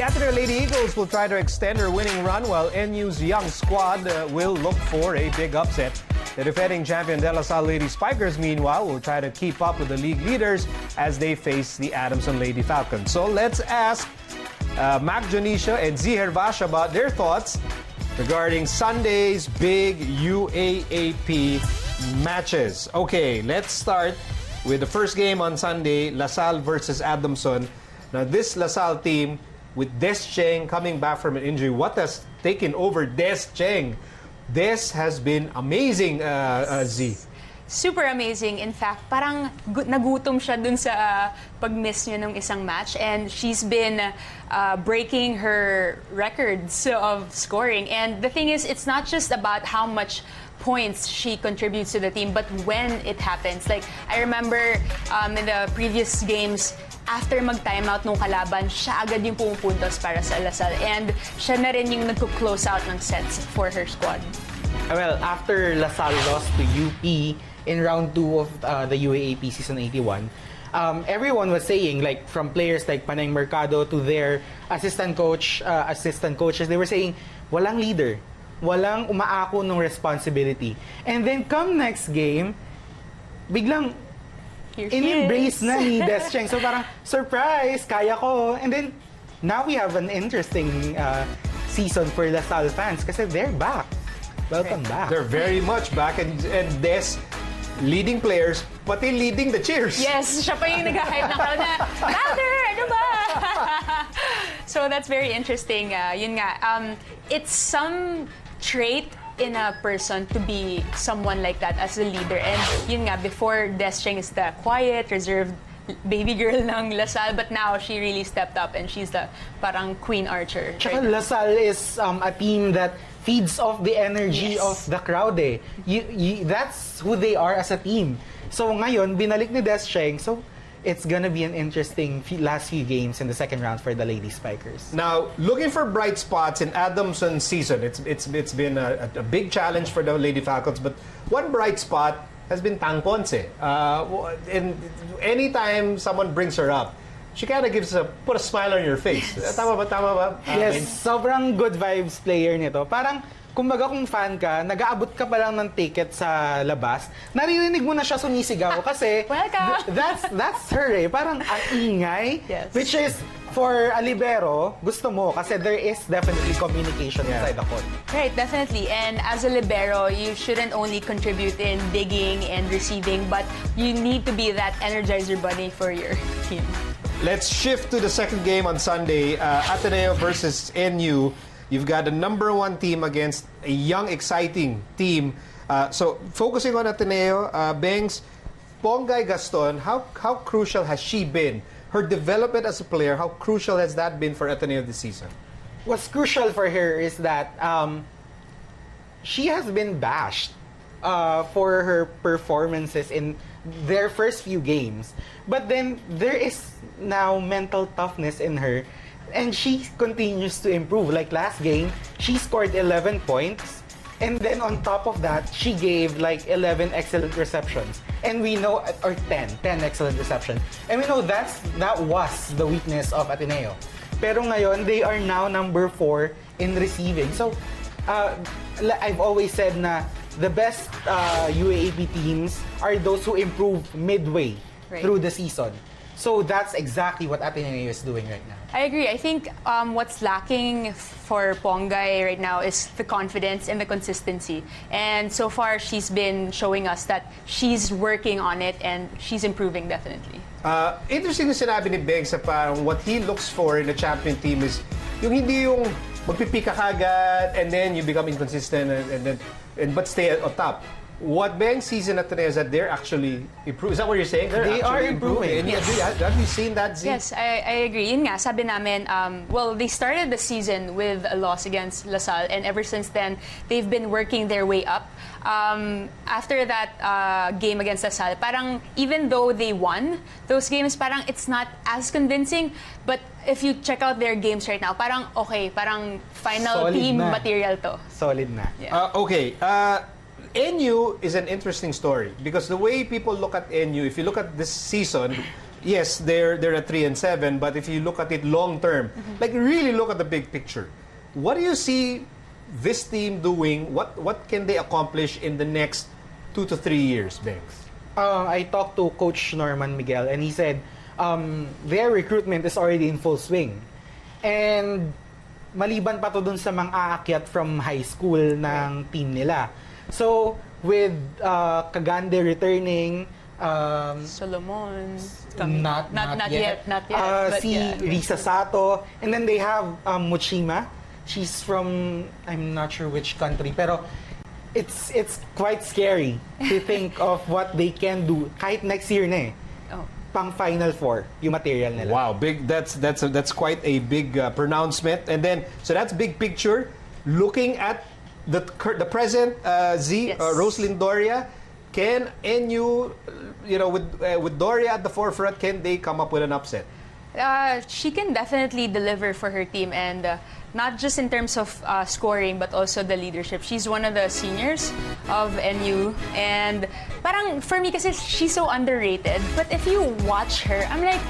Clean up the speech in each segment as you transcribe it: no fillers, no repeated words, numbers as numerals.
Ateneo Lady Eagles will try to extend their winning run while NU's young squad will look for a big upset. The defending champion De La Salle Lady Spikers, meanwhile, will try to keep up with the league leaders as they face the Adamson Lady Falcons. So let's ask Mac Dionisio and Z Gervacio about their thoughts regarding Sunday's big UAAP matches. Okay, let's start with the first game on Sunday, La Salle versus Adamson. Now, this La Salle team, with Cheng coming back from an injury, what has taken over Cheng? This has been amazing, Z. Super amazing. In fact, parang nagutom siya dun sa pag-miss niya ng isang match. And she's been breaking her records of scoring. And the thing is, it's not just about how much points she contributes to the team, but when it happens. Like, I remember in the previous games, after mag-timeout nung kalaban, siya agad yung pumupuntos para sa La Salle. And siya na rin yung nagko-close out ng sets for her squad. Well, after La Salle lost to UP in round 2 of the UAAP season 81, everyone was saying, like from players like Panay Mercado to their assistant coaches, they were saying, walang leader, walang umaako ng responsibility. And then come next game, biglang in-embrace na ni Cheng. So parang, surprise, kaya ko. And then, now we have an interesting season for La Salle fans kasi they're back. Welcome back. They're very much back, and Des leading players, pati leading the cheers. Yes, siya pa yung nag-hype ng crowd na, louder, ano ba? So that's very interesting. Yun nga, it's some trait in a person to be someone like that as a leader. And yun nga, before Cheng is the quiet, reserved baby girl ng La Salle, but now she really stepped up and she's the parang queen archer. Tsaka La Salle is a team that feeds off the energy of the crowd eh. That's who they are as a team. So ngayon, binalik ni Cheng, so it's gonna be an interesting last few games in the second round for the Lady Spikers. Now, looking for bright spots in Adamson's season, it's been a big challenge for the Lady Falcons, but one bright spot has been Tang Ponce. And anytime someone brings her up, she kind of put a smile on your face. Tama ba? Yes, sobrang good vibes player nito. Parang, kumbaga kung fan ka, nag-aabot ka pa lang ng ticket sa labas, naririnig mo na siya sumisigaw kasi that's her eh. Parang ang ingay, which is for a libero, gusto mo kasi there is definitely communication inside the court. Right, definitely. And as a libero, you shouldn't only contribute in digging and receiving, but you need to be that energizer bunny for your team. Let's shift to the second game on Sunday, Ateneo versus NU. You've got the #1 team against a young, exciting team. So, focusing on Ateneo, Bengs, Pongay Gaston, how crucial has she been? Her development as a player, how crucial has that been for Ateneo this season? What's crucial for her is that she has been bashed for her performances in their first few games. But then, there is now mental toughness in her. And she continues to improve. Like last game, she scored 11 points. And then on top of that, she gave like 11 excellent receptions. And we know, or 10 excellent receptions. And we know that was the weakness of Ateneo. Pero ngayon, they are now #4 in receiving. So, I've always said na the best UAAP teams are those who improve midway through the season. So that's exactly what Ateneo is doing right now. I agree. I think what's lacking for Pongay right now is the confidence and the consistency. And so far, she's been showing us that she's working on it and she's improving definitely. Interesting na sinabi ni Beng sa parang what he looks for in a champion team is yung hindi yung magpipika kagad and then you become inconsistent but stay at top. What Ben sees in Ateneo is that they're actually improving. Is that what you're saying? They are improving. Yes. Have you seen that, Z? Yes, I agree. Yun nga, sabi namin, well, they started the season with a loss against La Salle, and ever since then, they've been working their way up. After that game against La Salle, parang even though they won those games, parang it's not as convincing. But if you check out their games right now, parang okay, parang final Solid team na. material to. Solid na. Yeah. Okay. NU is an interesting story because the way people look at NU, if you look at this season, yes, they're at 3-7, but if you look at it long term, like really look at the big picture, what do you see this team doing? What can they accomplish in the next 2 to 3 years, Banks? I talked to Coach Norman Miguel, and he said their recruitment is already in full swing. And maliban pa to dun sa mga aakyat from high school ng team nila. So, with Kagande returning, Solomon. not yet. But si yeah. Risa Sato, and then they have Mochima. She's from, I'm not sure which country, pero it's quite scary to think of what they can do kahit next year na eh. Oh. Pang Final Four yung material nila. Wow, big. That's quite a big pronouncement. And then, so that's big picture. Looking at the present, Yes. Roslyn Doria, can NU, with Doria at the forefront, can they come up with an upset? She can definitely deliver for her team, and not just in terms of scoring, but also the leadership. She's one of the seniors of NU, and parang for me kasi she's so underrated. But if you watch her, I'm like,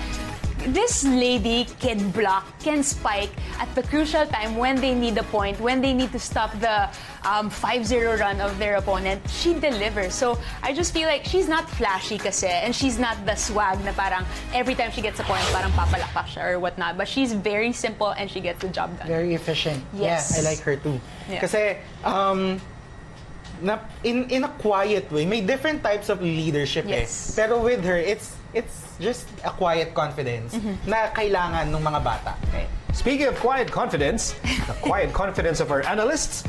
this lady can block, can spike at the crucial time when they need a point, when they need to stop the 5-0 run of their opponent. She delivers. So I just feel like she's not flashy kasi, and she's not the swag na parang every time she gets a point, parang papalakpak siya or whatnot. But she's very simple and she gets the job done. Very efficient. Yes. Yeah, I like her too. Yeah. Kasi, in a quiet way, may different types of leadership Yes. eh. Pero with her, it's just a quiet confidence na kailangan ng mga bata. Right. Speaking of quiet confidence, the quiet confidence of our analysts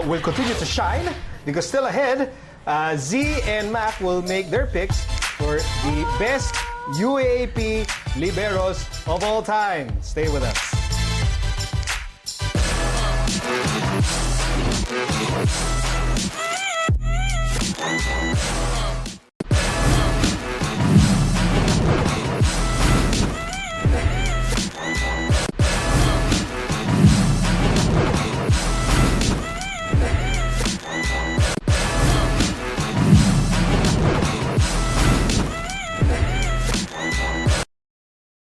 will continue to shine because still ahead, Z and Mac will make their picks for the best UAAP liberos of all time. Stay with us.